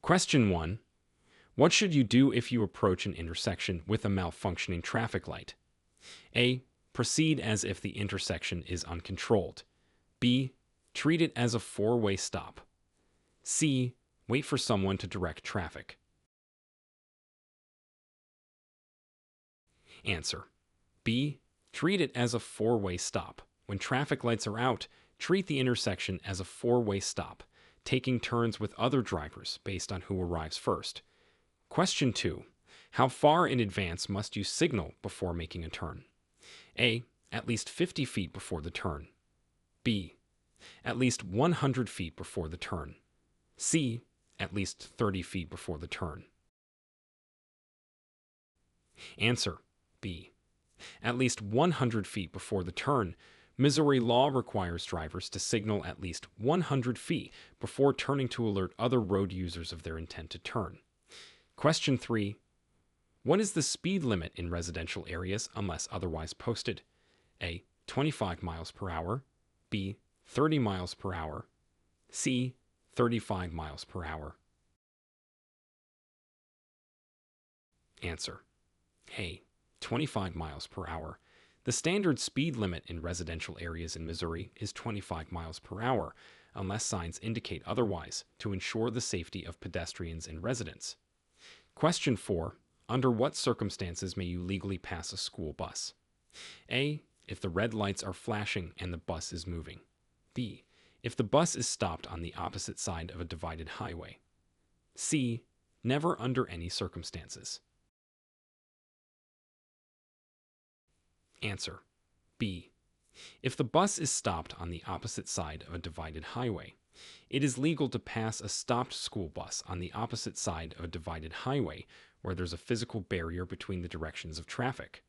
Question 1. What should you do if you approach an intersection with a malfunctioning traffic light? A. Proceed as if the intersection is uncontrolled. B. Treat it as a four-way stop. C. Wait for someone to direct traffic. Answer. B. Treat it as a four-way stop. When traffic lights are out, treat the intersection as a four-way stop, taking turns with other drivers based on who arrives first. Question 2. How far in advance must you signal before making a turn? A. At least 50 feet before the turn. B. At least 100 feet before the turn. C. At least 30 feet before the turn. Answer. B. At least 100 feet before the turn. Missouri law requires drivers to signal at least 100 feet before turning to alert other road users of their intent to turn. Question 3. What is the speed limit in residential areas unless otherwise posted? A. 25 miles per hour. B. 30 miles per hour. C. 35 miles per hour. Answer. A. 25 miles per hour. The standard speed limit in residential areas in Missouri is 25 miles per hour, unless signs indicate otherwise, to ensure the safety of pedestrians and residents. Question 4. Under what circumstances may you legally pass a school bus? A. If the red lights are flashing and the bus is moving. B. If the bus is stopped on the opposite side of a divided highway. C. Never under any circumstances. Answer. B. If the bus is stopped on the opposite side of a divided highway. It is legal to pass a stopped school bus on the opposite side of a divided highway where there's a physical barrier between the directions of traffic.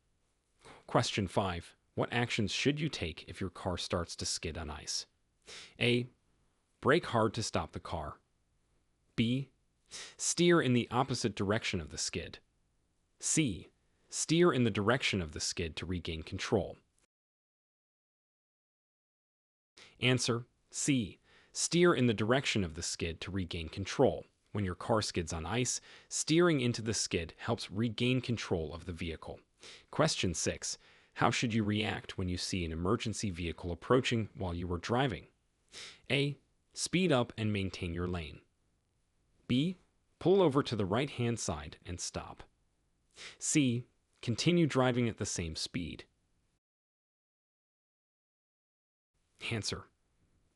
Question 5. What actions should you take if your car starts to skid on ice? A. Brake hard to stop the car. B. Steer in the opposite direction of the skid. C. Steer in the direction of the skid to regain control. Answer. C. Steer in the direction of the skid to regain control. When your car skids on ice, steering into the skid helps regain control of the vehicle. Question 6. How should you react when you see an emergency vehicle approaching while you are driving? A. Speed up and maintain your lane. B. Pull over to the right-hand side and stop. C. Continue driving at the same speed. Answer.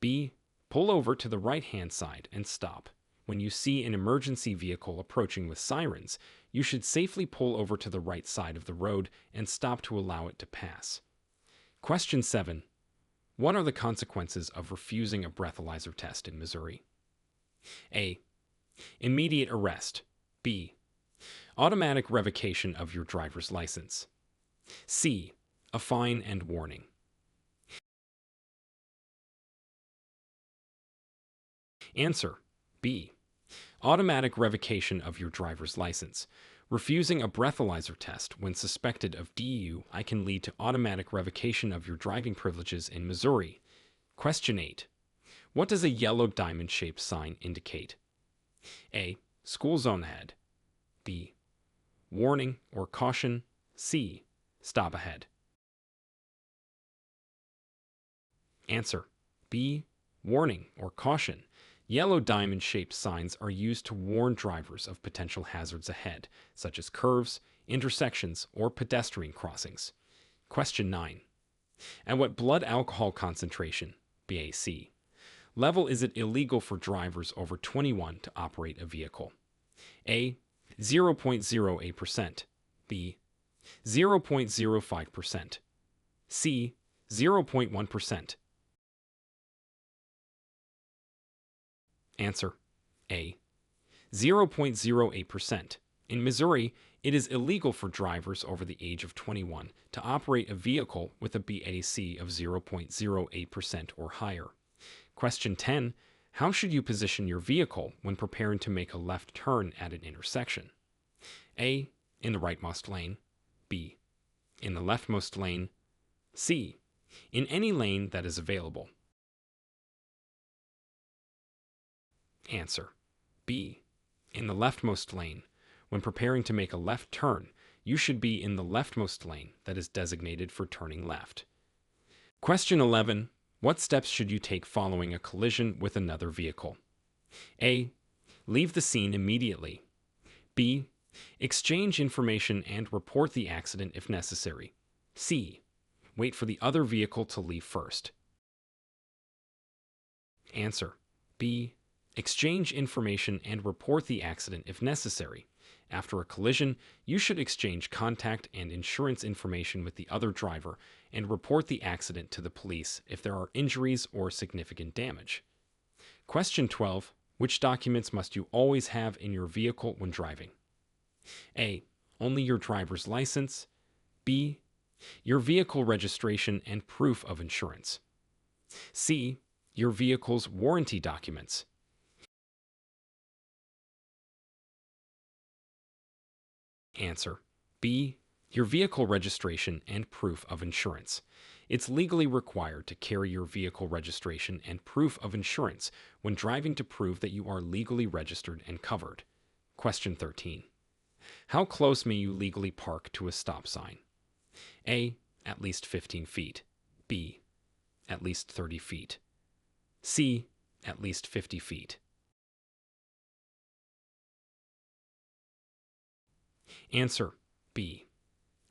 B. Pull over to the right-hand side and stop. When you see an emergency vehicle approaching with sirens, you should safely pull over to the right side of the road and stop to allow it to pass. Question 7. What are the consequences of refusing a breathalyzer test in Missouri? A. Immediate arrest. B. Automatic revocation of your driver's license. C. A fine and warning. Answer. B. Automatic revocation of your driver's license. Refusing a breathalyzer test when suspected of DUI can lead to automatic revocation of your driving privileges in Missouri. Question 8. What does a yellow diamond-shaped sign indicate? A. School zone ahead. B. Warning or caution. C. Stop ahead. Answer. B. Warning or caution. Yellow diamond-shaped signs are used to warn drivers of potential hazards ahead, such as curves, intersections, or pedestrian crossings. Question 9. At what blood alcohol concentration, BAC, level is it illegal for drivers over 21 to operate a vehicle? A. 0.08%. B. 0.05%. C. 0.1%. Answer. A. 0.08%. In Missouri, it is illegal for drivers over the age of 21 to operate a vehicle with a BAC of 0.08% or higher. Question 10. How should you position your vehicle when preparing to make a left turn at an intersection? A. In the rightmost lane. B. In the leftmost lane. C. In any lane that is available. Answer. B. In the leftmost lane. When preparing to make a left turn, you should be in the leftmost lane that is designated for turning left. Question 11. What steps should you take following a collision with another vehicle? A. Leave the scene immediately. B. Exchange information and report the accident if necessary. C. Wait for the other vehicle to leave first. Answer. B. Exchange information and report the accident if necessary. After a collision, you should exchange contact and insurance information with the other driver and report the accident to the police if there are injuries or significant damage. Question 12. Which documents must you always have in your vehicle when driving? A. Only your driver's license. B. Your vehicle registration and proof of insurance. C. Your vehicle's warranty documents. Answer. B. Your vehicle registration and proof of insurance. It's legally required to carry your vehicle registration and proof of insurance when driving to prove that you are legally registered and covered. Question 13. How close may you legally park to a stop sign? A. At least 15 feet. B. At least 30 feet. C. At least 50 feet. Answer. B.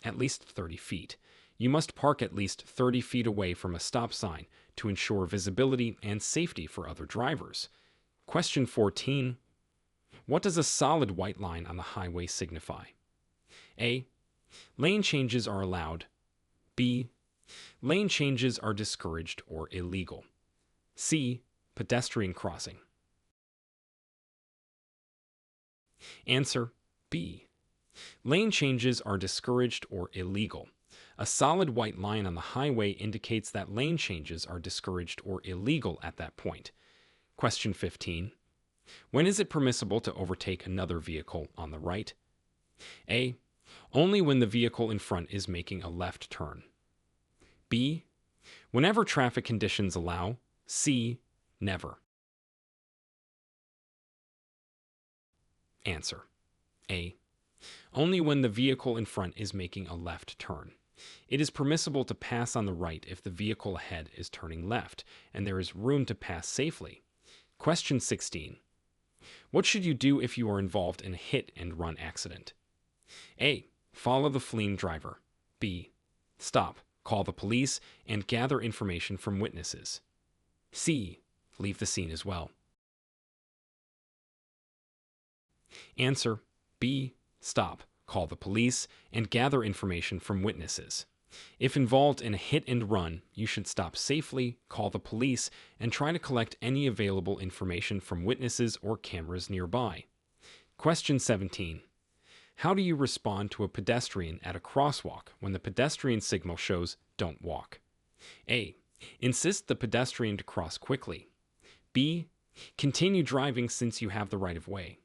At least 30 feet. You must park at least 30 feet away from a stop sign to ensure visibility and safety for other drivers. Question 14. What does a solid white line on the highway signify? A. Lane changes are allowed. B. Lane changes are discouraged or illegal. C. Pedestrian crossing. Answer. B. Lane changes are discouraged or illegal. A solid white line on the highway indicates that lane changes are discouraged or illegal at that point. Question 15. When is it permissible to overtake another vehicle on the right? A. Only when the vehicle in front is making a left turn. B. Whenever traffic conditions allow. C. Never. Answer. A. Only when the vehicle in front is making a left turn. It is permissible to pass on the right if the vehicle ahead is turning left and there is room to pass safely. Question 16. What should you do if you are involved in a hit-and-run accident? A. Follow the fleeing driver. B. Stop, call the police, and gather information from witnesses. C. Leave the scene as well. Answer. B. Stop, call the police, and gather information from witnesses. If involved in a hit and run, you should stop safely, call the police, and try to collect any available information from witnesses or cameras nearby. Question 17. How do you respond to a pedestrian at a crosswalk when the pedestrian signal shows "Don't walk"? A. Insist the pedestrian to cross quickly. B. Continue driving since you have the right of way.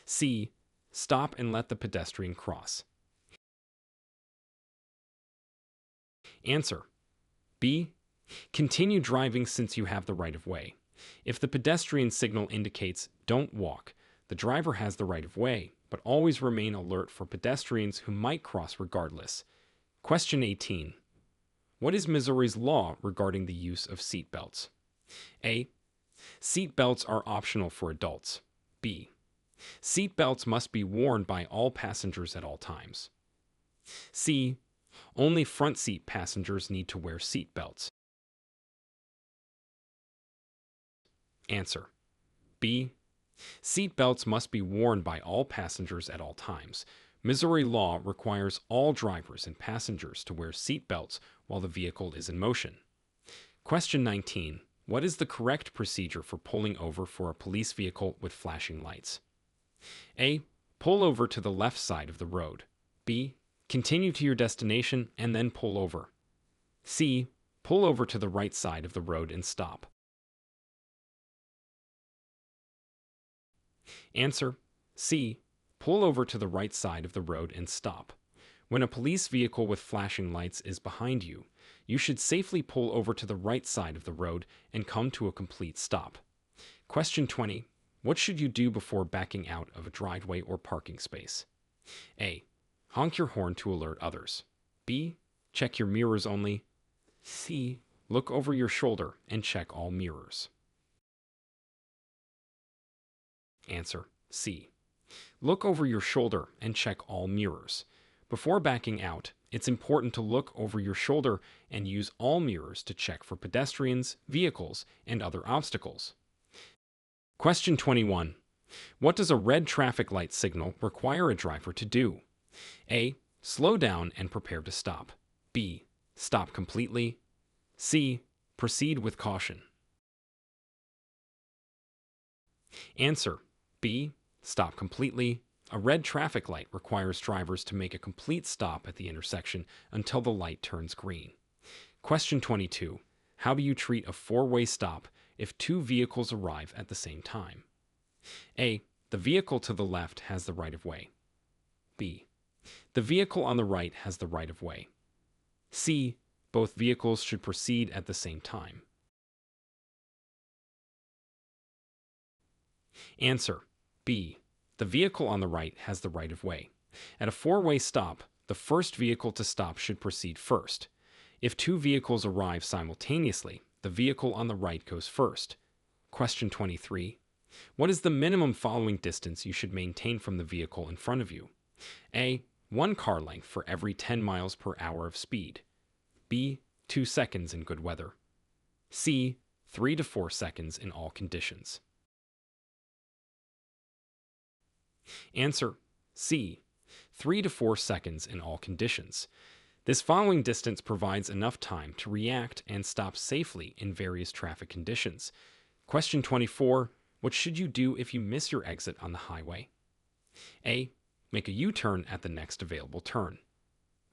C. Stop and let the pedestrian cross. Answer. B. Continue driving since you have the right of way. If the pedestrian signal indicates "Don't walk," the driver has the right of way, but always remain alert for pedestrians who might cross regardless. Question 18. What is Missouri's law regarding the use of seat belts? A. Seat belts are optional for adults. B. Seat belts must be worn by all passengers at all times. C. Only front seat passengers need to wear seat belts. Answer. B. Seat belts must be worn by all passengers at all times. Missouri law requires all drivers and passengers to wear seat belts while the vehicle is in motion. Question 19. What is the correct procedure for pulling over for a police vehicle with flashing lights? A. Pull over to the left side of the road. B. Continue to your destination and then pull over. C. Pull over to the right side of the road and stop. Answer. C. Pull over to the right side of the road and stop. When a police vehicle with flashing lights is behind you, you should safely pull over to the right side of the road and come to a complete stop. Question 20. What should you do before backing out of a driveway or parking space? A. Honk your horn to alert others. B. Check your mirrors only. C. Look over your shoulder and check all mirrors. Answer C. Look over your shoulder and check all mirrors. Before backing out, it's important to look over your shoulder and use all mirrors to check for pedestrians, vehicles, and other obstacles. Question 21. What does a red traffic light signal require a driver to do? A. Slow down and prepare to stop. B. Stop completely. C. Proceed with caution. Answer B. Stop completely. A red traffic light requires drivers to make a complete stop at the intersection until the light turns green. Question 22. How do you treat a four-way stop if two vehicles arrive at the same time? A. The vehicle to the left has the right of way. B. The vehicle on the right has the right of way. C. Both vehicles should proceed at the same time. Answer B. The vehicle on the right has the right of way. At a four-way stop, the first vehicle to stop should proceed first. If two vehicles arrive simultaneously, the vehicle on the right goes first. Question 23. What is the minimum following distance you should maintain from the vehicle in front of you? A. 1 car length for every 10 miles per hour of speed. B. 2 seconds in good weather. C. 3 to 4 seconds in all conditions. Answer C. 3 to 4 seconds in all conditions. This following distance provides enough time to react and stop safely in various traffic conditions. Question 24. What should you do if you miss your exit on the highway? A. Make a U-turn at the next available turn.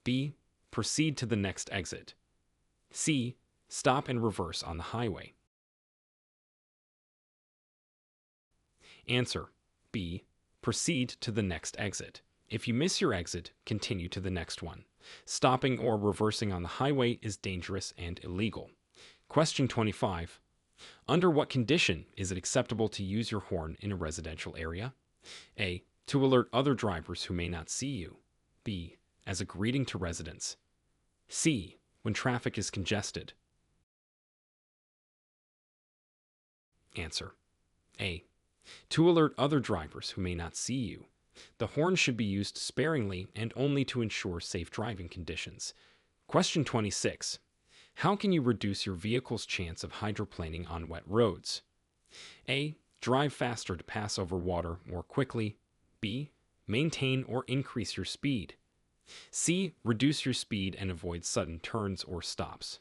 B. Proceed to the next exit. C. Stop and reverse on the highway. Answer B. Proceed to the next exit. If you miss your exit, continue to the next one. Stopping or reversing on the highway is dangerous and illegal. Question 25. Under what condition is it acceptable to use your horn in a residential area? A. To alert other drivers who may not see you. B. As a greeting to residents. C. When traffic is congested. Answer A. To alert other drivers who may not see you. The horn should be used sparingly and only to ensure safe driving conditions. Question 26. How can you reduce your vehicle's chance of hydroplaning on wet roads? A. Drive faster to pass over water more quickly. B. Maintain or increase your speed. C. Reduce your speed and avoid sudden turns or stops.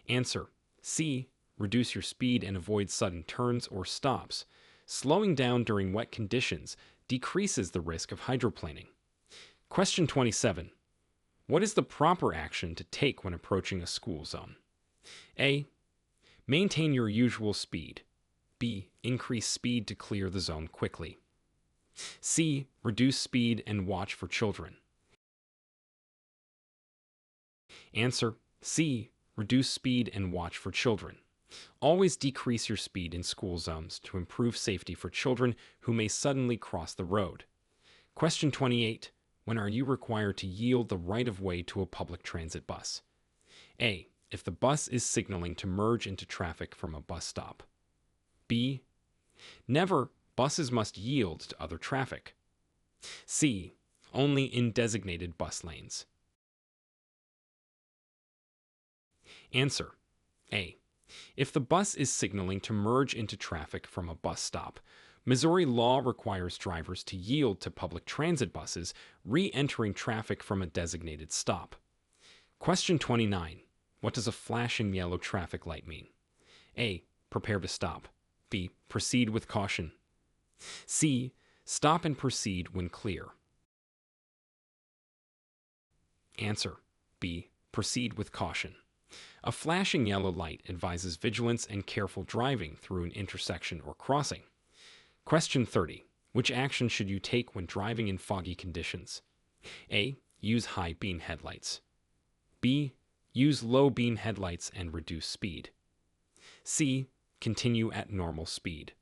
Answer C. Reduce your speed and avoid sudden turns or stops. Slowing down during wet conditions decreases the risk of hydroplaning. Question 27. What is the proper action to take when approaching a school zone? A. Maintain your usual speed. B. Increase speed to clear the zone quickly. C. Reduce speed and watch for children. Answer C. Reduce speed and watch for children. Always decrease your speed in school zones to improve safety for children who may suddenly cross the road. Question 28. When are you required to yield the right of way to a public transit bus? A. If the bus is signaling to merge into traffic from a bus stop. B. Never. Buses must yield to other traffic. C. Only in designated bus lanes. Answer A. If the bus is signaling to merge into traffic from a bus stop, Missouri law requires drivers to yield to public transit buses re-entering traffic from a designated stop. Question 29. What does a flashing yellow traffic light mean? A. Prepare to stop. B. Proceed with caution. C. Stop and proceed when clear. Answer B. Proceed with caution. A flashing yellow light advises vigilance and careful driving through an intersection or crossing. Question 30. Which action should you take when driving in foggy conditions? A. Use high beam headlights. B. Use low beam headlights and reduce speed. C. continue at normal speed.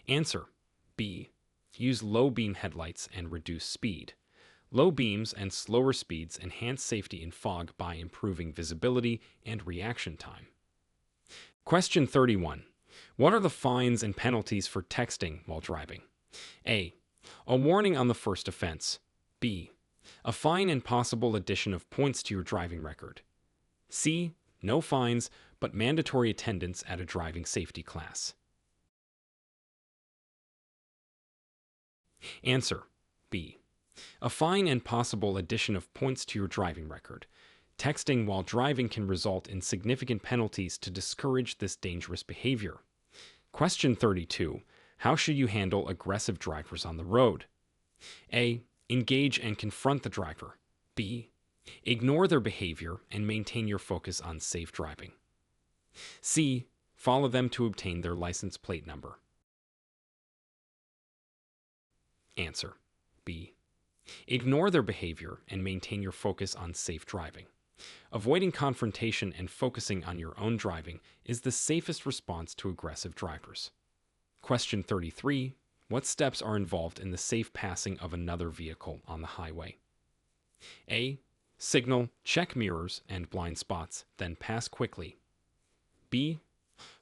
Answer B. Use low beam headlights and reduce speed. Low beams and slower speeds enhance safety in fog by improving visibility and reaction time. Question 31. What are the fines and penalties for texting while driving? A. A warning on the first offense. B. A fine and possible addition of points to your driving record. C. No fines, but mandatory attendance at a driving safety class. Answer B. A fine and possible addition of points to your driving record. Texting while driving can result in significant penalties to discourage this dangerous behavior. Question 32. How should you handle aggressive drivers on the road? A. Engage and confront the driver. B. Ignore their behavior and maintain your focus on safe driving. C. Follow them to obtain their license plate number. Answer B. Ignore their behavior and maintain your focus on safe driving. Avoiding confrontation and focusing on your own driving is the safest response to aggressive drivers. Question 33. What steps are involved in the safe passing of another vehicle on the highway? A. Signal, check mirrors and blind spots, then pass quickly. B.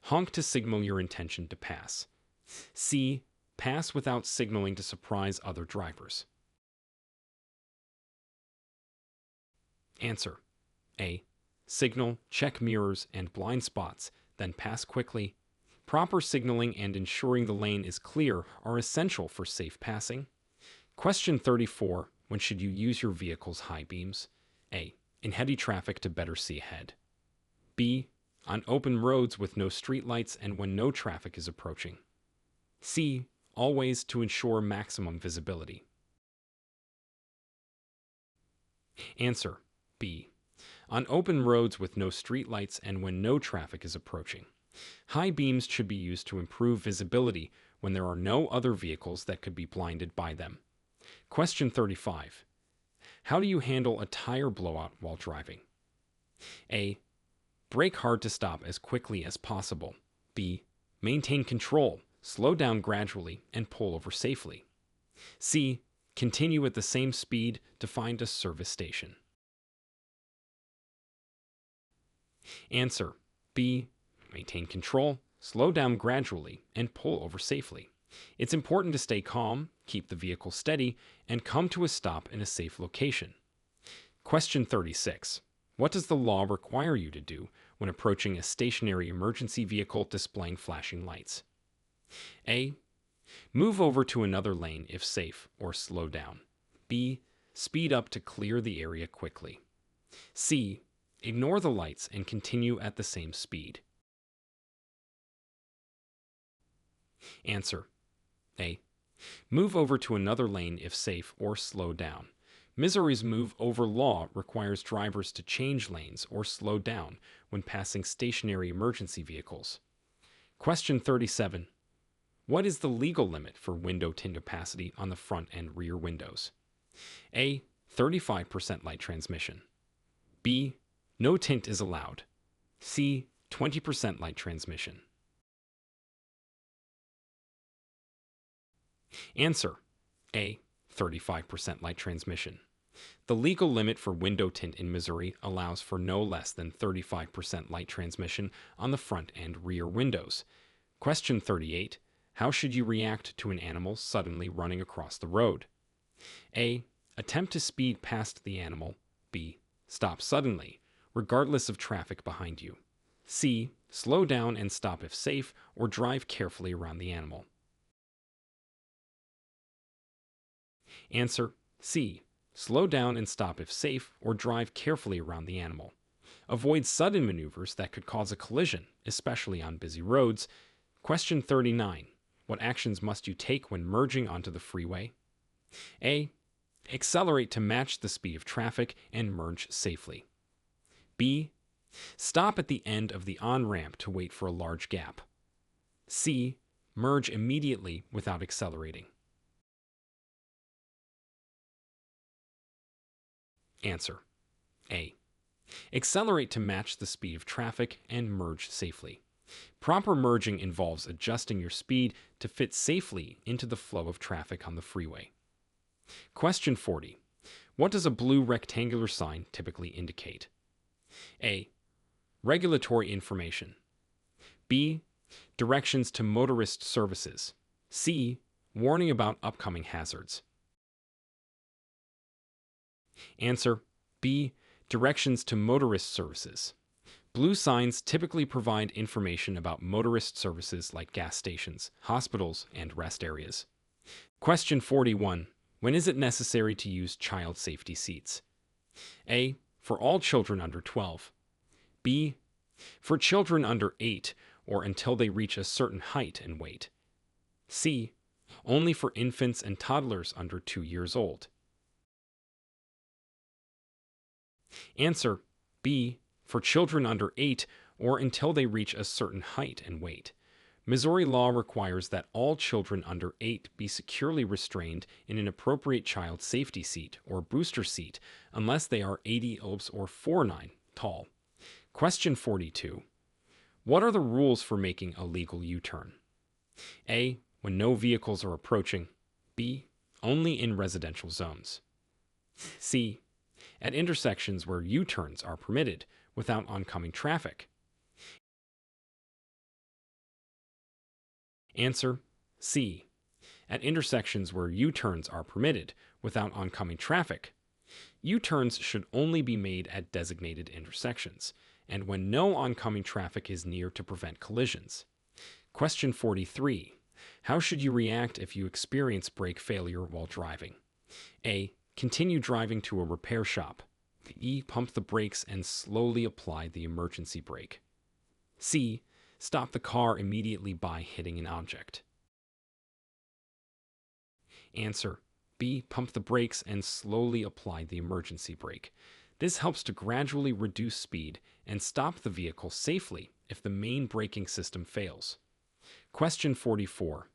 Honk to signal your intention to pass. C. Pass without signaling to surprise other drivers. Answer A. Signal, check mirrors and blind spots, then pass quickly. Proper signaling and ensuring the lane is clear are essential for safe passing. Question 34. When should you use your vehicle's high beams? A. In heavy traffic to better see ahead. B. On open roads with no streetlights and when no traffic is approaching. C. Always to ensure maximum visibility. Answer B. On open roads with no streetlights and when no traffic is approaching. High beams should be used to improve visibility when there are no other vehicles that could be blinded by them. Question 35. How do you handle a tire blowout while driving? A. Brake hard to stop as quickly as possible. B. Maintain control, slow down gradually, and pull over safely. C. Continue at the same speed to find a service station. Answer B. Maintain control, slow down gradually, and pull over safely. It's important to stay calm, keep the vehicle steady, and come to a stop in a safe location. Question 36. What does the law require you to do when approaching a stationary emergency vehicle displaying flashing lights? A. Move over to another lane if safe or slow down. B. Speed up to clear the area quickly. C. Ignore the lights and continue at the same speed. Answer A. Move over to another lane if safe or slow down. Missouri's move over law requires drivers to change lanes or slow down when passing stationary emergency vehicles. Question 37. What is the legal limit for window tint opacity on the front and rear windows? A. 35% light transmission. B. No tint is allowed. C. 20% light transmission. Answer A. 35% light transmission. The legal limit for window tint in Missouri allows for no less than 35% light transmission on the front and rear windows. Question 38. How should you react to an animal suddenly running across the road? A. Attempt to speed past the animal. B. Stop suddenly, regardless of traffic behind you. C. Slow down and stop if safe, or drive carefully around the animal. Answer C. Slow down and stop if safe, or drive carefully around the animal. Avoid sudden maneuvers that could cause a collision, especially on busy roads. Question 39. What actions must you take when merging onto the freeway? A. Accelerate to match the speed of traffic and merge safely. B. Stop at the end of the on-ramp to wait for a large gap. C. Merge immediately without accelerating. Answer A. Accelerate to match the speed of traffic and merge safely. Proper merging involves adjusting your speed to fit safely into the flow of traffic on the freeway. Question 40. What does a blue rectangular sign typically indicate? A. Regulatory information. B. Directions to motorist services. C. Warning about upcoming hazards. Answer B. Directions to motorist services. Blue signs typically provide information about motorist services like gas stations, hospitals, and rest areas. Question 41. When is it necessary to use child safety seats? A. For all children under 12. B. For children under 8 or until they reach a certain height and weight. C. Only for infants and toddlers under 2 years old. Answer B. For children under 8 or until they reach a certain height and weight. Missouri law requires that all children under 8 be securely restrained in an appropriate child safety seat or booster seat unless they are 80 elbs or 4'9" tall. Question 42. What are the rules for making a legal U-turn? A. When no vehicles are approaching. B. Only in residential zones. C. At intersections where U-turns are permitted without oncoming traffic. Answer C. At intersections where U-turns are permitted without oncoming traffic. U-turns should only be made at designated intersections and when no oncoming traffic is near to prevent collisions. Question 43. How should you react if you experience brake failure while driving? A. Continue driving to a repair shop. B. Pump the brakes and slowly apply the emergency brake. C. Stop the car immediately by hitting an object. Answer B. Pump the brakes and slowly apply the emergency brake. This helps to gradually reduce speed and stop the vehicle safely if the main braking system fails. Question 44.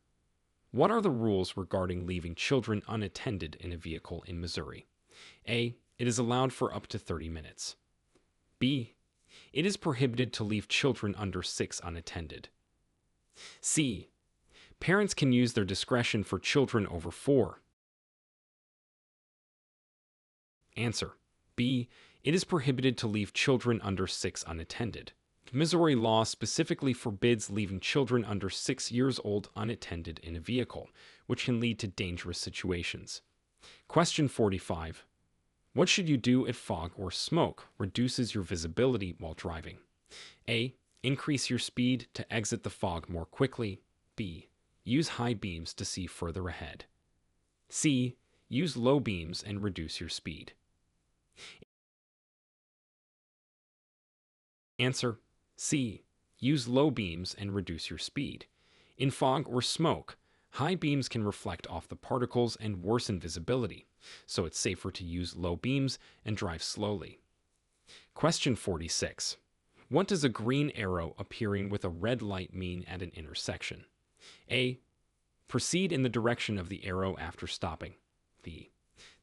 What are the rules regarding leaving children unattended in a vehicle in Missouri? A. It is allowed for up to 30 minutes. B. It is prohibited to leave children under 6 unattended. C. Parents can use their discretion for children over 4. Answer B. It is prohibited to leave children under 6 unattended. Missouri law specifically forbids leaving children under 6 years old unattended in a vehicle, which can lead to dangerous situations. Question 45. What should you do if fog or smoke reduces your visibility while driving? A. Increase your speed to exit the fog more quickly. B. Use high beams to see further ahead. C. Use low beams and reduce your speed. Answer C. Use low beams and reduce your speed. In fog or smoke, high beams can reflect off the particles and worsen visibility, so it's safer to use low beams and drive slowly. Question 46. What does a green arrow appearing with a red light mean at an intersection? A. Proceed in the direction of the arrow after stopping. B.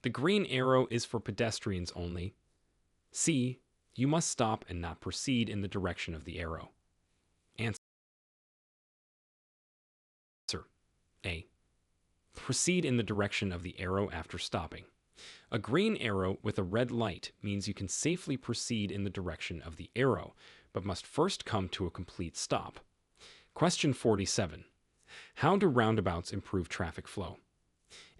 The green arrow is for pedestrians only. C. You must stop and not proceed in the direction of the arrow. Answer A. Proceed in the direction of the arrow after stopping. A green arrow with a red light means you can safely proceed in the direction of the arrow, but must first come to a complete stop. Question 47. How do roundabouts improve traffic flow?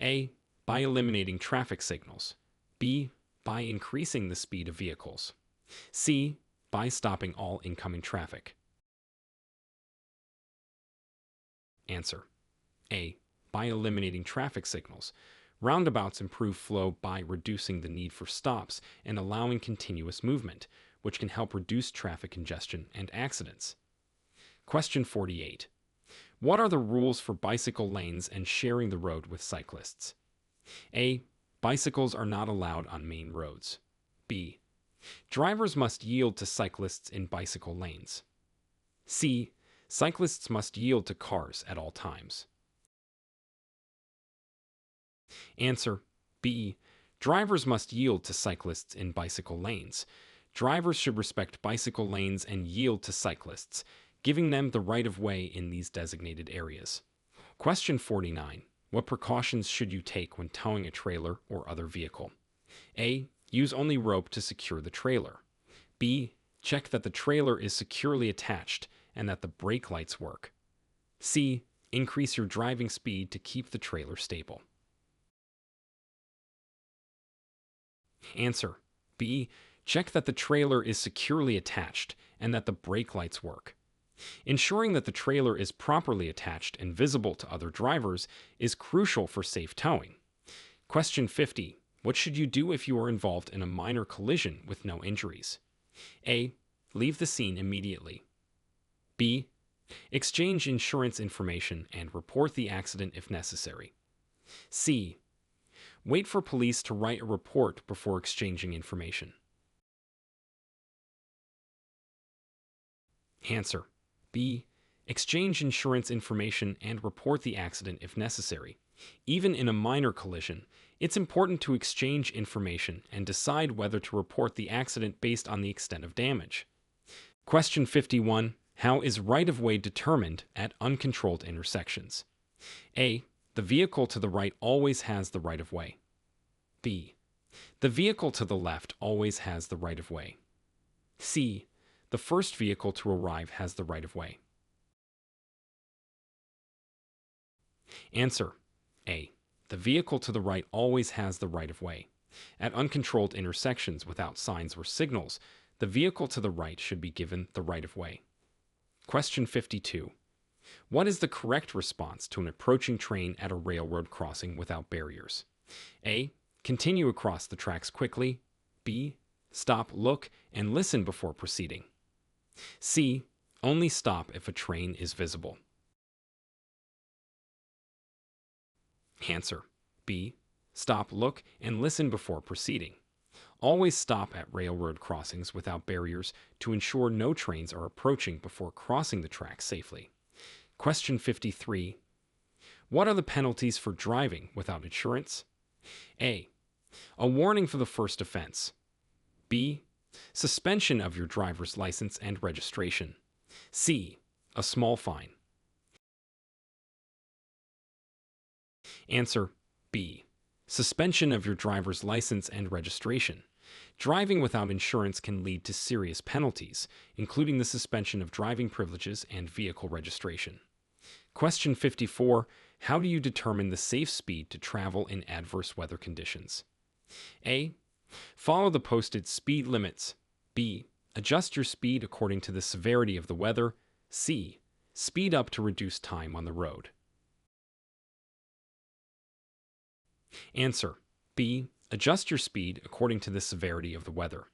A. By eliminating traffic signals. B. By increasing the speed of vehicles. C. By stopping all incoming traffic. Answer A. By eliminating traffic signals. Roundabouts improve flow by reducing the need for stops and allowing continuous movement, which can help reduce traffic congestion and accidents. Question 48. What are the rules for bicycle lanes and sharing the road with cyclists? A. Bicycles are not allowed on main roads. B. Drivers must yield to cyclists in bicycle lanes. C. Cyclists must yield to cars at all times. Answer B. Drivers must yield to cyclists in bicycle lanes. Drivers should respect bicycle lanes and yield to cyclists, giving them the right of way in these designated areas. Question 49. What precautions should you take when towing a trailer or other vehicle? A. Use only rope to secure the trailer. B. Check that the trailer is securely attached and that the brake lights work. C. Increase your driving speed to keep the trailer stable. Answer. B. Check that the trailer is securely attached and that the brake lights work. Ensuring that the trailer is properly attached and visible to other drivers is crucial for safe towing. Question 50. What should you do if you are involved in a minor collision with no injuries? A. Leave the scene immediately. B. Exchange insurance information and report the accident if necessary. C. Wait for police to write a report before exchanging information. Answer. B. Exchange insurance information and report the accident if necessary. Even in a minor collision, it's important to exchange information and decide whether to report the accident based on the extent of damage. Question 51. How is right-of-way determined at uncontrolled intersections? A. The vehicle to the right always has the right-of-way. B. The vehicle to the left always has the right-of-way. C. The first vehicle to arrive has the right-of-way. Answer. A. The vehicle to the right always has the right-of-way. At uncontrolled intersections without signs or signals, the vehicle to the right should be given the right-of-way. Question 52. What is the correct response to an approaching train at a railroad crossing without barriers? A. Continue across the tracks quickly. B. Stop, look, and listen before proceeding. C. Only stop if a train is visible. Answer. B. Stop, look, and listen before proceeding. Always stop at railroad crossings without barriers to ensure no trains are approaching before crossing the tracks safely. Question 53. What are the penalties for driving without insurance? A. A warning for the first offense. B. Suspension of your driver's license and registration. C. A small fine. Answer. B. Suspension of your driver's license and registration. Driving without insurance can lead to serious penalties, including the suspension of driving privileges and vehicle registration. Question 54. How do you determine the safe speed to travel in adverse weather conditions? A. Follow the posted speed limits. B. Adjust your speed according to the severity of the weather. C. Speed up to reduce time on the road. Answer. B. Adjust your speed according to the severity of the weather.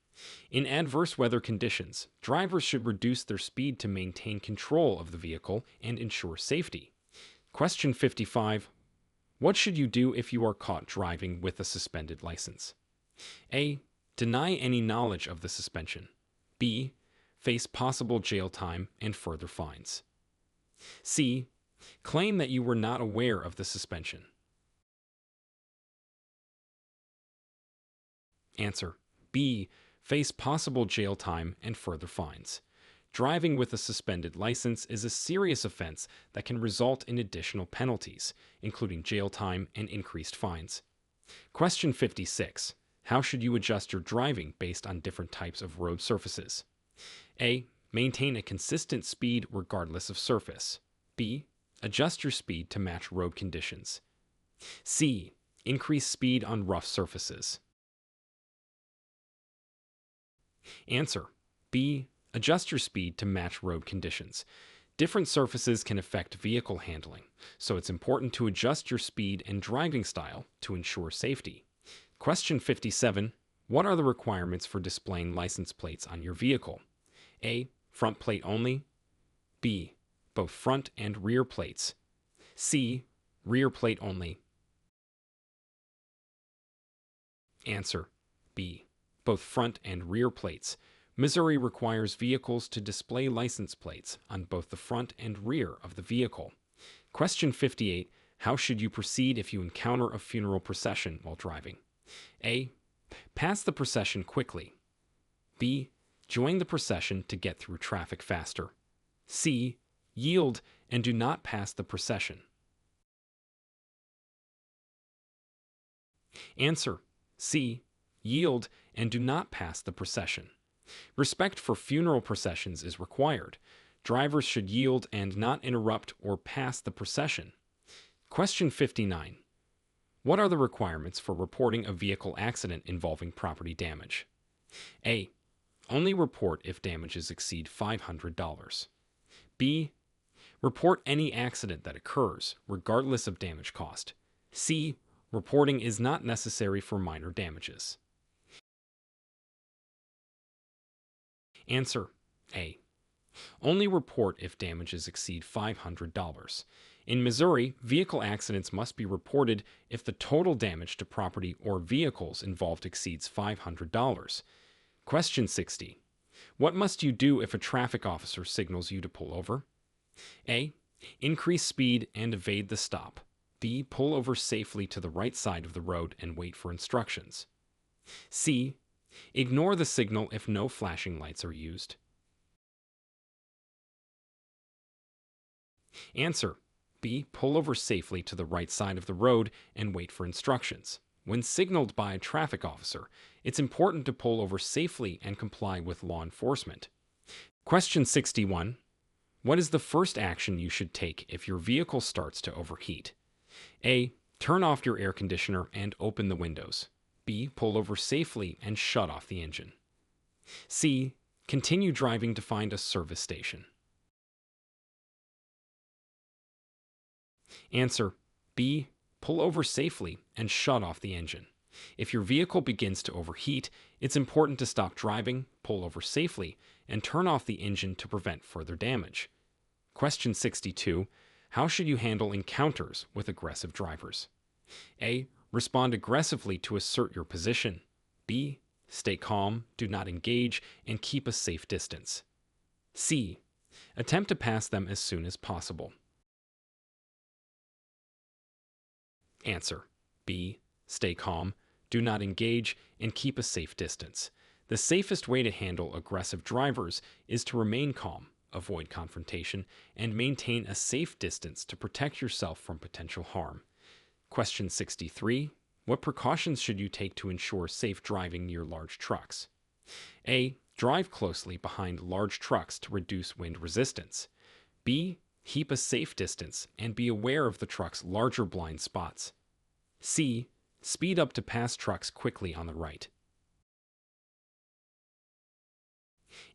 In adverse weather conditions, drivers should reduce their speed to maintain control of the vehicle and ensure safety. Question 55. What should you do if you are caught driving with a suspended license? A. Deny any knowledge of the suspension. B. Face possible jail time and further fines. C. Claim that you were not aware of the suspension. Answer. B. Face possible jail time and further fines. Driving with a suspended license is a serious offense that can result in additional penalties, including jail time and increased fines. Question 56. How should you adjust your driving based on different types of road surfaces? A. Maintain a consistent speed regardless of surface. B. Adjust your speed to match road conditions. C. Increase speed on rough surfaces. Answer. B. Adjust your speed to match road conditions. Different surfaces can affect vehicle handling, so it's important to adjust your speed and driving style to ensure safety. Question 57. What are the requirements for displaying license plates on your vehicle? A. Front plate only. B. Both front and rear plates. C. Rear plate only. Answer. B. Both front and rear plates. Missouri requires vehicles to display license plates on both the front and rear of the vehicle. Question 58. How should you proceed if you encounter a funeral procession while driving? A. Pass the procession quickly. B. Join the procession to get through traffic faster. C. Yield and do not pass the procession. Answer: C. Yield and do not pass the procession. Respect for funeral processions is required. Drivers should yield and not interrupt or pass the procession. Question 59. What are the requirements for reporting a vehicle accident involving property damage? A. Only report if damages exceed $500. B. Report any accident that occurs, regardless of damage cost. C. Reporting is not necessary for minor damages. Answer: A. Only report if damages exceed $500. In Missouri, vehicle accidents must be reported if the total damage to property or vehicles involved exceeds $500. Question 60. What must you do if a traffic officer signals you to pull over? A. Increase speed and evade the stop. B. Pull over safely to the right side of the road and wait for instructions. C. Ignore the signal if no flashing lights are used. Answer: B. Pull over safely to the right side of the road and wait for instructions. When signaled by a traffic officer, it's important to pull over safely and comply with law enforcement. Question 61. What is the first action you should take if your vehicle starts to overheat? A. Turn off your air conditioner and open the windows. B. Pull over safely and shut off the engine. C. Continue driving to find a service station. Answer: B. Pull over safely and shut off the engine. If your vehicle begins to overheat, it's important to stop driving, pull over safely, and turn off the engine to prevent further damage. Question 62. How should you handle encounters with aggressive drivers? A. Respond aggressively to assert your position. B. Stay calm, do not engage, and keep a safe distance. C. Attempt to pass them as soon as possible. Answer: B. Stay calm, do not engage, and keep a safe distance. The safest way to handle aggressive drivers is to remain calm, avoid confrontation, and maintain a safe distance to protect yourself from potential harm. Question 63. What precautions should you take to ensure safe driving near large trucks? A. Drive closely behind large trucks to reduce wind resistance. B. Keep a safe distance and be aware of the truck's larger blind spots. C. Speed up to pass trucks quickly on the right.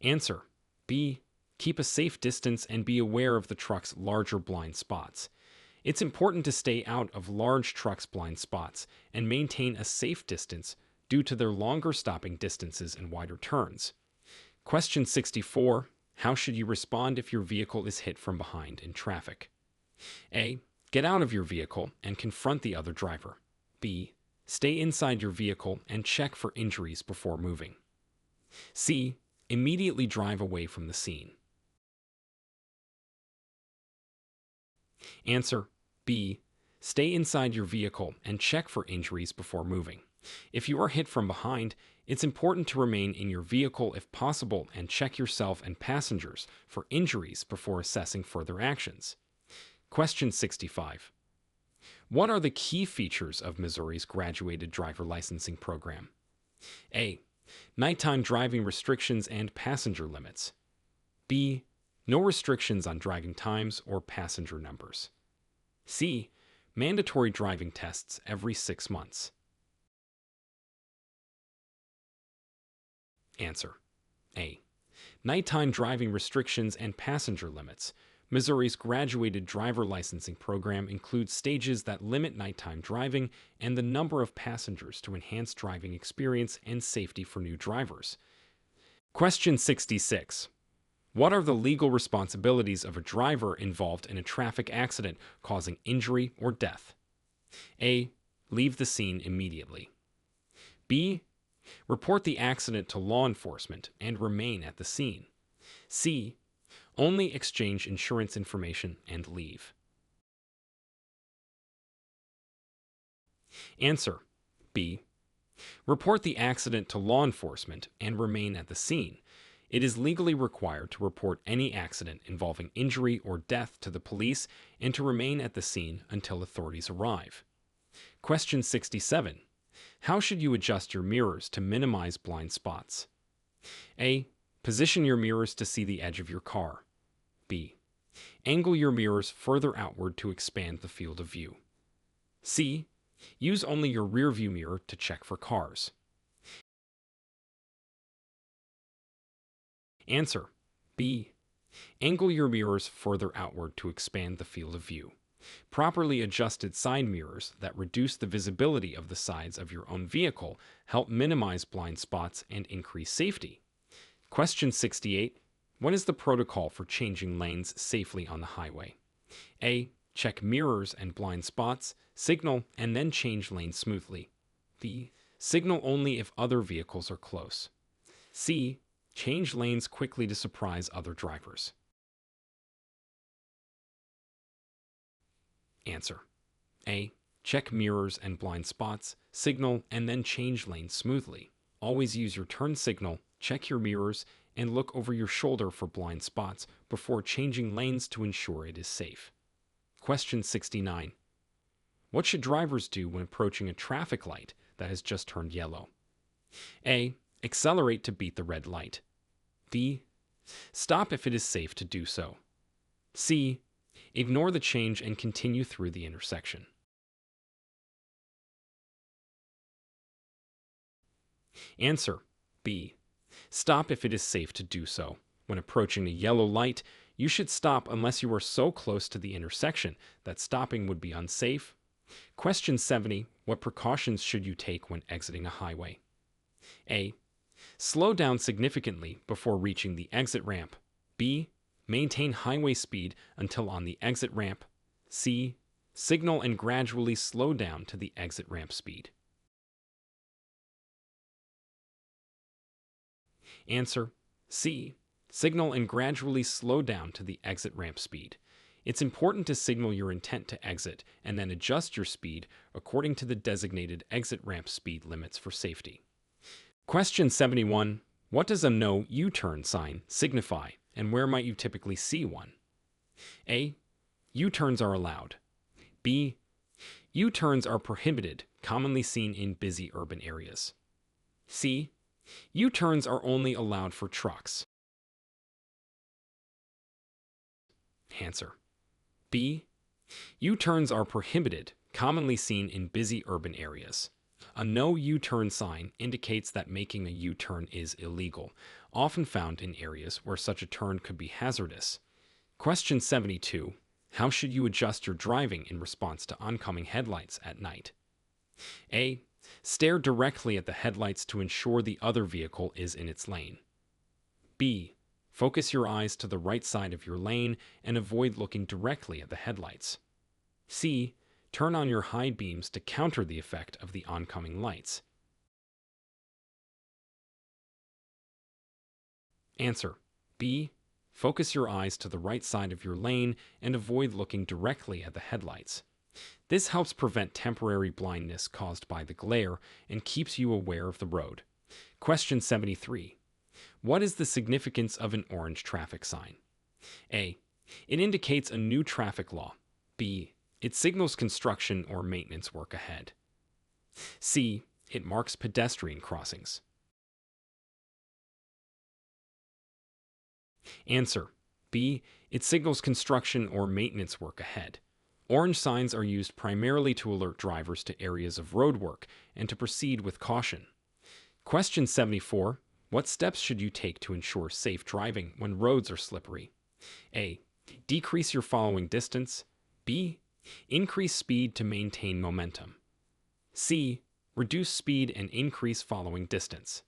Answer: B. Keep a safe distance and be aware of the truck's larger blind spots. It's important to stay out of large trucks' blind spots and maintain a safe distance due to their longer stopping distances and wider turns. Question 64. How should you respond if your vehicle is hit from behind in traffic? A. Get out of your vehicle and confront the other driver. B. Stay inside your vehicle and check for injuries before moving. C. Immediately drive away from the scene. Answer: B. Stay inside your vehicle and check for injuries before moving. If you are hit from behind, it's important to remain in your vehicle if possible and check yourself and passengers for injuries before assessing further actions. Question 65. What are the key features of Missouri's graduated driver licensing program? A. Nighttime driving restrictions and passenger limits. B. No restrictions on driving times or passenger numbers. C. Mandatory driving tests every 6 months. Answer: A. Nighttime driving restrictions and passenger limits. Missouri's graduated driver licensing program includes stages that limit nighttime driving and the number of passengers to enhance driving experience and safety for new drivers. Question 66. What are the legal responsibilities of a driver involved in a traffic accident causing injury or death? A. Leave the scene immediately. B. Report the accident to law enforcement and remain at the scene. C. Only exchange insurance information and leave. Answer: B. Report the accident to law enforcement and remain at the scene. It is legally required to report any accident involving injury or death to the police and to remain at the scene until authorities arrive. Question 67. How should you adjust your mirrors to minimize blind spots? A. Position your mirrors to see the edge of your car. B. Angle your mirrors further outward to expand the field of view. C. Use only your rearview mirror to check for cars. Answer. B. Angle your mirrors further outward to expand the field of view. Properly adjusted side mirrors that reduce the visibility of the sides of your own vehicle help minimize blind spots and increase safety. Question 68. What is the protocol for changing lanes safely on the highway? A. Check mirrors and blind spots, signal, and then change lanes smoothly. B. Signal only if other vehicles are close. C. Change lanes quickly to surprise other drivers. Answer. A. Check mirrors and blind spots, signal, and then change lanes smoothly. Always use your turn signal, check your mirrors, and look over your shoulder for blind spots before changing lanes to ensure it is safe. Question 69. What should drivers do when approaching a traffic light that has just turned yellow? A. Accelerate to beat the red light. B. Stop if it is safe to do so. C. Ignore the change and continue through the intersection. Answer. B. Stop if it is safe to do so. When approaching a yellow light, you should stop unless you are so close to the intersection that stopping would be unsafe. Question 70. What precautions should you take when exiting a highway? A. Slow down significantly before reaching the exit ramp. B. Maintain highway speed until on the exit ramp. C. Signal and gradually slow down to the exit ramp speed. Answer. C. Signal and gradually slow down to the exit ramp speed. It's important to signal your intent to exit and then adjust your speed according to the designated exit ramp speed limits for safety. Question 71. What does a no U-turn sign signify, and where might you typically see one? A. U-turns are allowed. B. U-turns are prohibited, commonly seen in busy urban areas. C. U-turns are only allowed for trucks. Answer. B. U-turns are prohibited, commonly seen in busy urban areas. A no U-turn sign indicates that making a U-turn is illegal, often found in areas where such a turn could be hazardous. Question 72. How should you adjust your driving in response to oncoming headlights at night? A. Stare directly at the headlights to ensure the other vehicle is in its lane. B. Focus your eyes to the right side of your lane and avoid looking directly at the headlights. C. Turn on your high beams to counter the effect of the oncoming lights. Answer. B. Focus your eyes to the right side of your lane and avoid looking directly at the headlights. This helps prevent temporary blindness caused by the glare and keeps you aware of the road. Question 73. What is the significance of an orange traffic sign? A. It indicates a new traffic law. B. It signals construction or maintenance work ahead. C. It marks pedestrian crossings. Answer. B. It signals construction or maintenance work ahead. Orange signs are used primarily to alert drivers to areas of road work and to proceed with caution. Question 74. What steps should you take to ensure safe driving when roads are slippery? A. Decrease your following distance. B. Increase speed to maintain momentum. C. Reduce speed and increase following distance.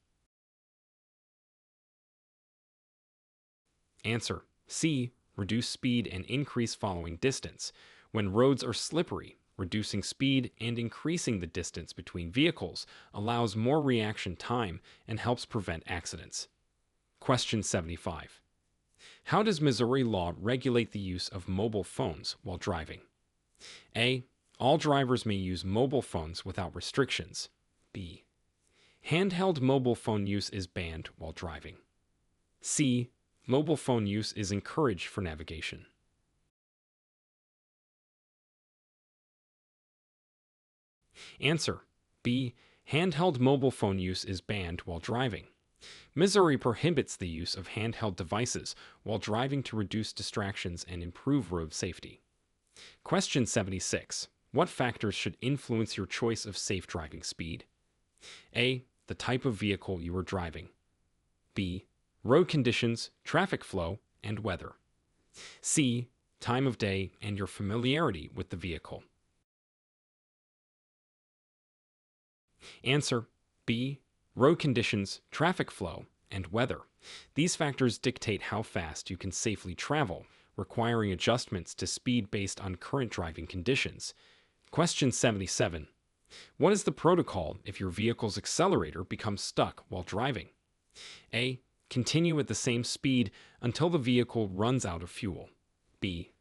Answer. C. Reduce speed and increase following distance. When roads are slippery, reducing speed and increasing the distance between vehicles allows more reaction time and helps prevent accidents. Question 75. How does Missouri law regulate the use of mobile phones while driving? A. All drivers may use mobile phones without restrictions. B. Handheld mobile phone use is banned while driving. C. Mobile phone use is encouraged for navigation. Answer: B. Handheld mobile phone use is banned while driving. Missouri prohibits the use of handheld devices while driving to reduce distractions and improve road safety. Question 76. What factors should influence your choice of safe driving speed? A. The type of vehicle you are driving. B. Road conditions, traffic flow, and weather. C. Time of day and your familiarity with the vehicle. Answer: B. Road conditions, traffic flow, and weather. These factors dictate how fast you can safely travel, requiring adjustments to speed based on current driving conditions. Question 77. What is the protocol if your vehicle's accelerator becomes stuck while driving? A. Continue at the same speed until the vehicle runs out of fuel. B.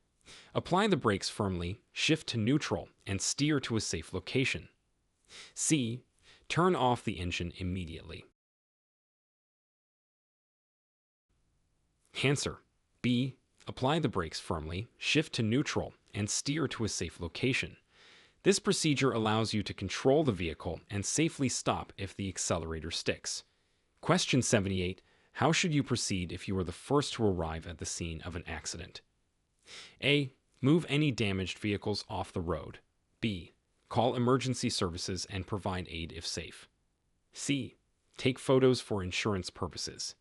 Apply the brakes firmly, shift to neutral, and steer to a safe location. C. Turn off the engine immediately. Answer: B. Apply the brakes firmly, shift to neutral, and steer to a safe location. This procedure allows you to control the vehicle and safely stop if the accelerator sticks. Question 78. How should you proceed if you are the first to arrive at the scene of an accident? A. Move any damaged vehicles off the road. B. Call emergency services and provide aid if safe. C. Take photos for insurance purposes.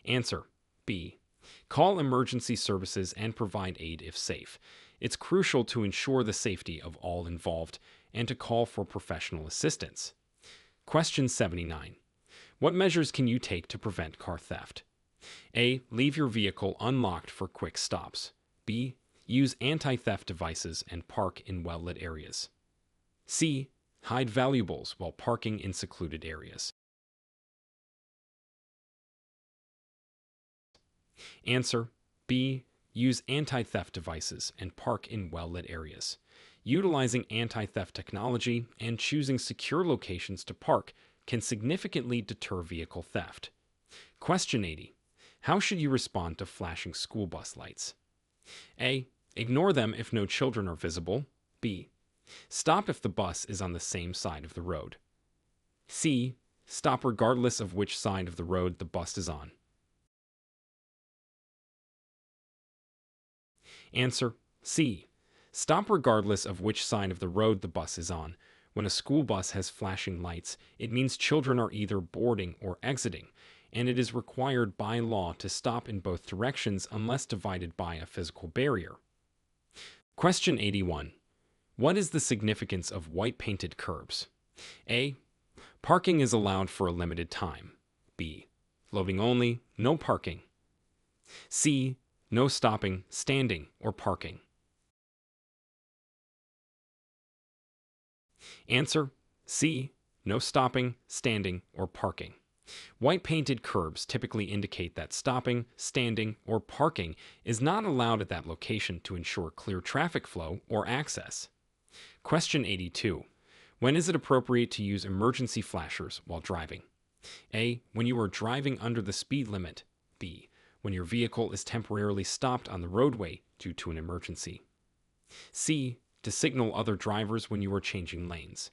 Answer: B. Call emergency services and provide aid if safe. It's crucial to ensure the safety of all involved and to call for professional assistance. Question 79. What measures can you take to prevent car theft? A. Leave your vehicle unlocked for quick stops. B. Use anti-theft devices and park in well-lit areas. C. Hide valuables while parking in secluded areas. Answer: B. Use anti-theft devices and park in well-lit areas. Utilizing anti-theft technology and choosing secure locations to park can significantly deter vehicle theft. Question 80. How should you respond to flashing school bus lights? A. Ignore them if no children are visible. B. Stop if the bus is on the same side of the road. C. Stop regardless of which side of the road the bus is on. Answer: C. Stop regardless of which side of the road the bus is on. When a school bus has flashing lights, it means children are either boarding or exiting, and it is required by law to stop in both directions unless divided by a physical barrier. Question 81. What is the significance of white painted curbs? A. Parking is allowed for a limited time. B. Loading only, no parking. C. No stopping, standing, or parking. Answer: C. No stopping, standing, or parking. White painted curbs typically indicate that stopping, standing, or parking is not allowed at that location to ensure clear traffic flow or access. Question 82. When is it appropriate to use emergency flashers while driving? A. When you are driving under the speed limit. B. When your vehicle is temporarily stopped on the roadway due to an emergency. C. To signal other drivers when you are changing lanes.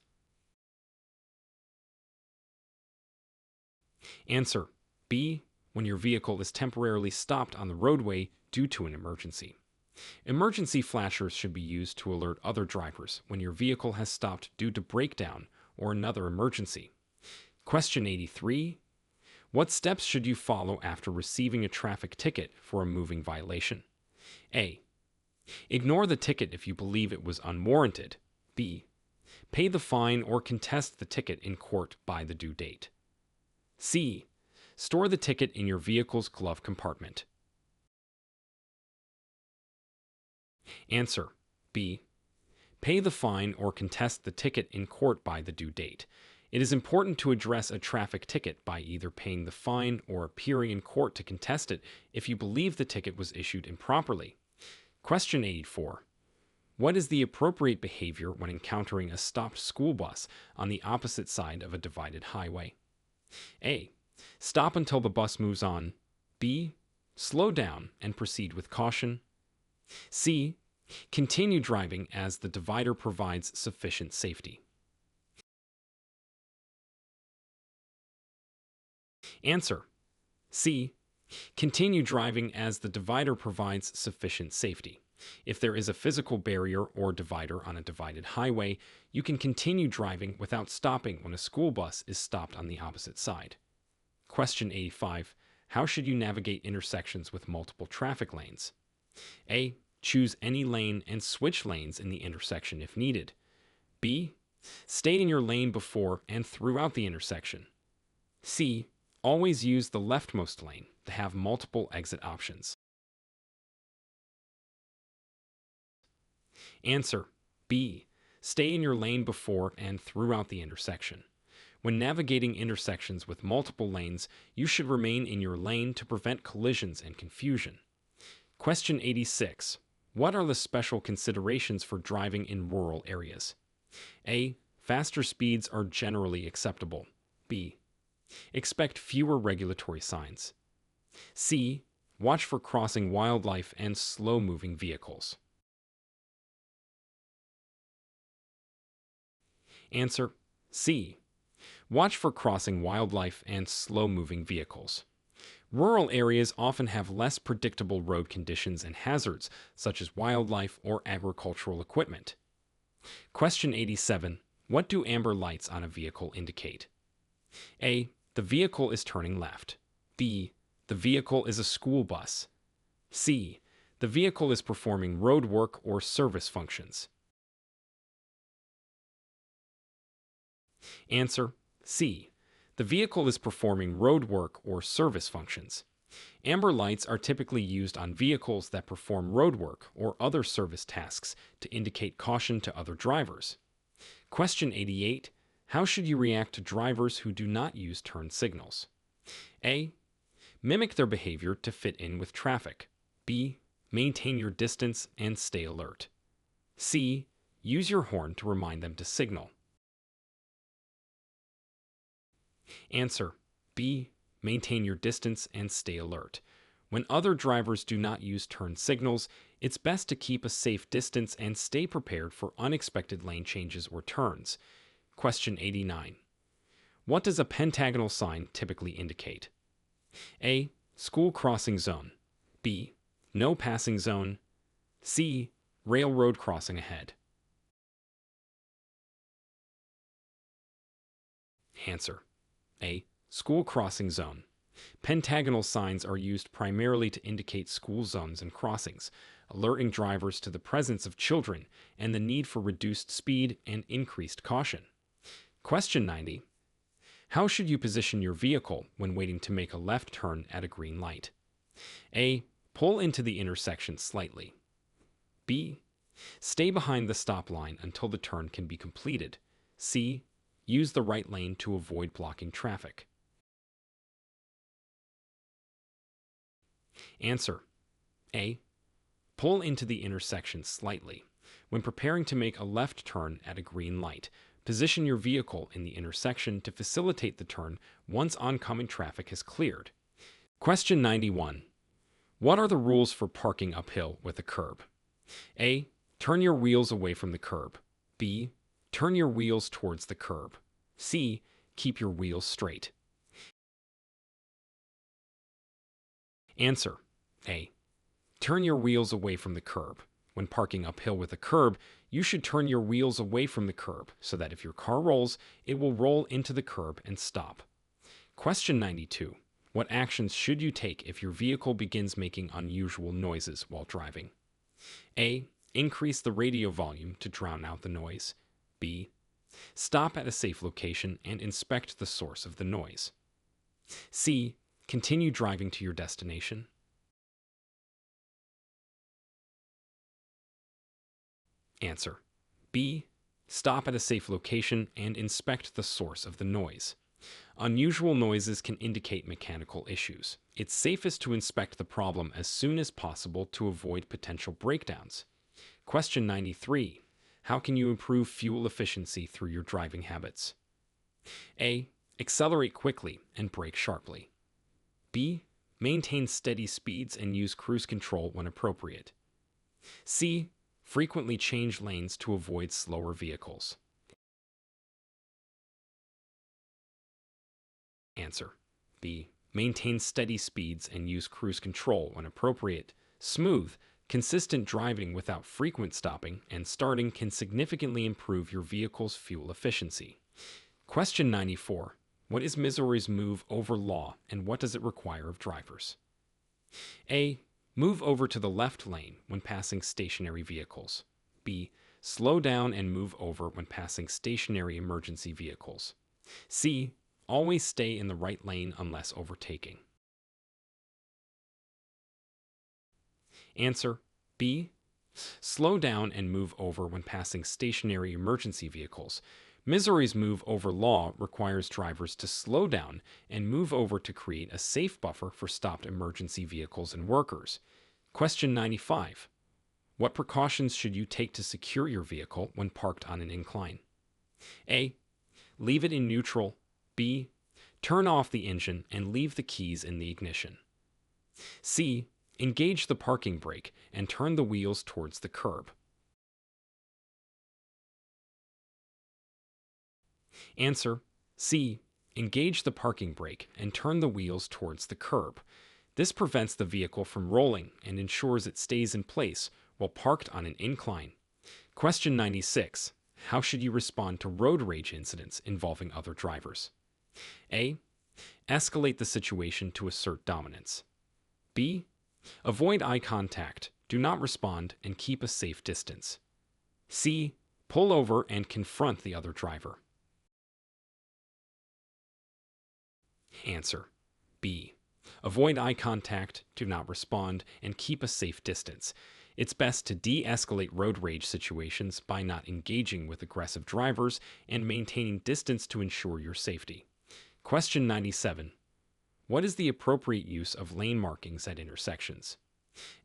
Answer: B. When your vehicle is temporarily stopped on the roadway due to an emergency. Emergency flashers should be used to alert other drivers when your vehicle has stopped due to breakdown or another emergency. Question 83. What steps should you follow after receiving a traffic ticket for a moving violation? A. Ignore the ticket if you believe it was unwarranted. B. Pay the fine or contest the ticket in court by the due date. C. Store the ticket in your vehicle's glove compartment. Answer: B. Pay the fine or contest the ticket in court by the due date. It is important to address a traffic ticket by either paying the fine or appearing in court to contest it if you believe the ticket was issued improperly. Question 84. What is the appropriate behavior when encountering a stopped school bus on the opposite side of a divided highway? A. Stop until the bus moves on. B. Slow down and proceed with caution. C. Continue driving as the divider provides sufficient safety. Answer. C. Continue driving as the divider provides sufficient safety. If there is a physical barrier or divider on a divided highway, you can continue driving without stopping when a school bus is stopped on the opposite side. Question 85. How should you navigate intersections with multiple traffic lanes? A. Choose any lane and switch lanes in the intersection if needed. B. Stay in your lane before and throughout the intersection. C. Always use the leftmost lane to have multiple exit options. Answer. B. Stay in your lane before and throughout the intersection. When navigating intersections with multiple lanes, you should remain in your lane to prevent collisions and confusion. Question 86. What are the special considerations for driving in rural areas? A. Faster speeds are generally acceptable. B. Expect fewer regulatory signs. C. Watch for crossing wildlife and slow-moving vehicles. Answer. C. Watch for crossing wildlife and slow-moving vehicles. Rural areas often have less predictable road conditions and hazards, such as wildlife or agricultural equipment. Question 87. What do amber lights on a vehicle indicate? A. The vehicle is turning left. B. The vehicle is a school bus. C. The vehicle is performing road work or service functions. Answer. C. The vehicle is performing road work or service functions. Amber lights are typically used on vehicles that perform road work or other service tasks to indicate caution to other drivers. Question 88. How should you react to drivers who do not use turn signals? A. Mimic their behavior to fit in with traffic. B. Maintain your distance and stay alert. C. Use your horn to remind them to signal. Answer. B. Maintain your distance and stay alert. When other drivers do not use turn signals, it's best to keep a safe distance and stay prepared for unexpected lane changes or turns. Question 89. What does a pentagonal sign typically indicate? A. School crossing zone. B. No passing zone. C. Railroad crossing ahead. Answer. A. School crossing zone. Pentagonal signs are used primarily to indicate school zones and crossings, alerting drivers to the presence of children and the need for reduced speed and increased caution. Question 90. How should you position your vehicle when waiting to make a left turn at a green light? A. Pull into the intersection slightly. B. Stay behind the stop line until the turn can be completed. C. Use the right lane to avoid blocking traffic. Answer. A. Pull into the intersection slightly. When preparing to make a left turn at a green light, position your vehicle in the intersection to facilitate the turn once oncoming traffic has cleared. Question 91. What are the rules for parking uphill with a curb? A. Turn your wheels away from the curb. B. Turn your wheels towards the curb. C. Keep your wheels straight. Answer. A. Turn your wheels away from the curb. When parking uphill with a curb, you should turn your wheels away from the curb so that if your car rolls, it will roll into the curb and stop. Question 92. What actions should you take if your vehicle begins making unusual noises while driving? A. Increase the radio volume to drown out the noise. B. Stop at a safe location and inspect the source of the noise. C. Continue driving to your destination. Answer. B. Stop at a safe location and inspect the source of the noise. Unusual noises can indicate mechanical issues. It's safest to inspect the problem as soon as possible to avoid potential breakdowns. Question 93. How can you improve fuel efficiency through your driving habits? A. Accelerate quickly and brake sharply. B. Maintain steady speeds and use cruise control when appropriate. C. Frequently change lanes to avoid slower vehicles. Answer. B. Maintain steady speeds and use cruise control when appropriate. Smooth, consistent driving without frequent stopping and starting can significantly improve your vehicle's fuel efficiency. Question 94. What is Missouri's move over law and what does it require of drivers? A. Move over to the left lane when passing stationary vehicles. B. Slow down and move over when passing stationary emergency vehicles. C. Always stay in the right lane unless overtaking. Answer. B. Slow down and move over when passing stationary emergency vehicles. Missouri's move over law requires drivers to slow down and move over to create a safe buffer for stopped emergency vehicles and workers. Question 95. What precautions should you take to secure your vehicle when parked on an incline? A. Leave it in neutral. B. Turn off the engine and leave the keys in the ignition. C. Engage the parking brake and turn the wheels towards the curb. Answer. C. Engage the parking brake and turn the wheels towards the curb. This prevents the vehicle from rolling and ensures it stays in place while parked on an incline. Question 96. How should you respond to road rage incidents involving other drivers? A. Escalate the situation to assert dominance. B. Avoid eye contact, do not respond, and keep a safe distance. C. Pull over and confront the other driver. Answer. B. Avoid eye contact, do not respond, and keep a safe distance. It's best to de-escalate road rage situations by not engaging with aggressive drivers and maintaining distance to ensure your safety. Question 97. What is the appropriate use of lane markings at intersections?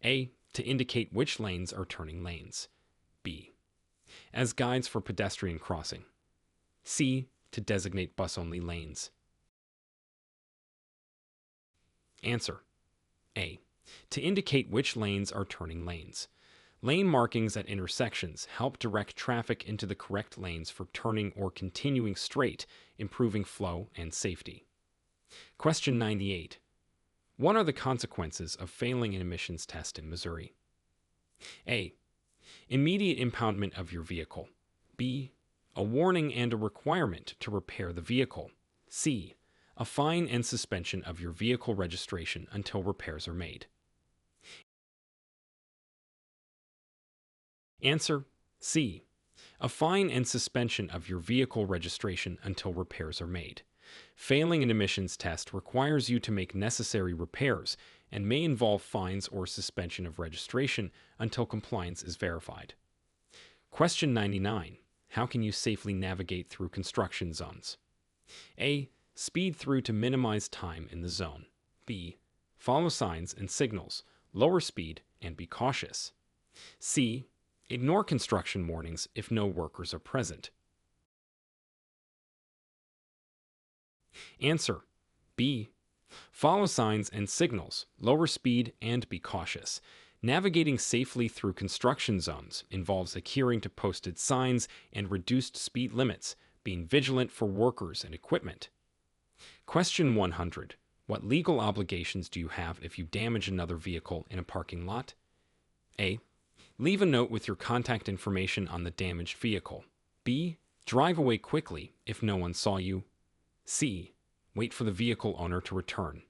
A. To indicate which lanes are turning lanes. B. As guides for pedestrian crossing. C. To designate bus-only lanes. Answer. A. To indicate which lanes are turning lanes. Lane markings at intersections help direct traffic into the correct lanes for turning or continuing straight, improving flow and safety. Question 98. What are the consequences of failing an emissions test in Missouri? A. Immediate impoundment of your vehicle. B. A warning and a requirement to repair the vehicle. C. A fine and suspension of your vehicle registration until repairs are made. Answer. C. A fine and suspension of your vehicle registration until repairs are made. Failing an emissions test requires you to make necessary repairs and may involve fines or suspension of registration until compliance is verified. Question 99. How can you safely navigate through construction zones? A. Speed through to minimize time in the zone. B. Follow signs and signals, lower speed, and be cautious. C. Ignore construction warnings if no workers are present. Answer. B. Follow signs and signals, lower speed, and be cautious. Navigating safely through construction zones involves adhering to posted signs and reduced speed limits, being vigilant for workers and equipment. Question 100. What legal obligations do you have if you damage another vehicle in a parking lot? A. Leave a note with your contact information on the damaged vehicle. B. Drive away quickly if no one saw you. C. Wait for the vehicle owner to return.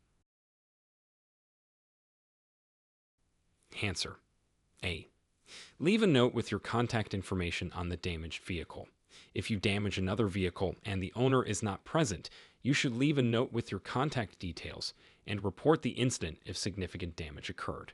Answer. A. Leave a note with your contact information on the damaged vehicle. If you damage another vehicle and the owner is not present, you should leave a note with your contact details and report the incident if significant damage occurred.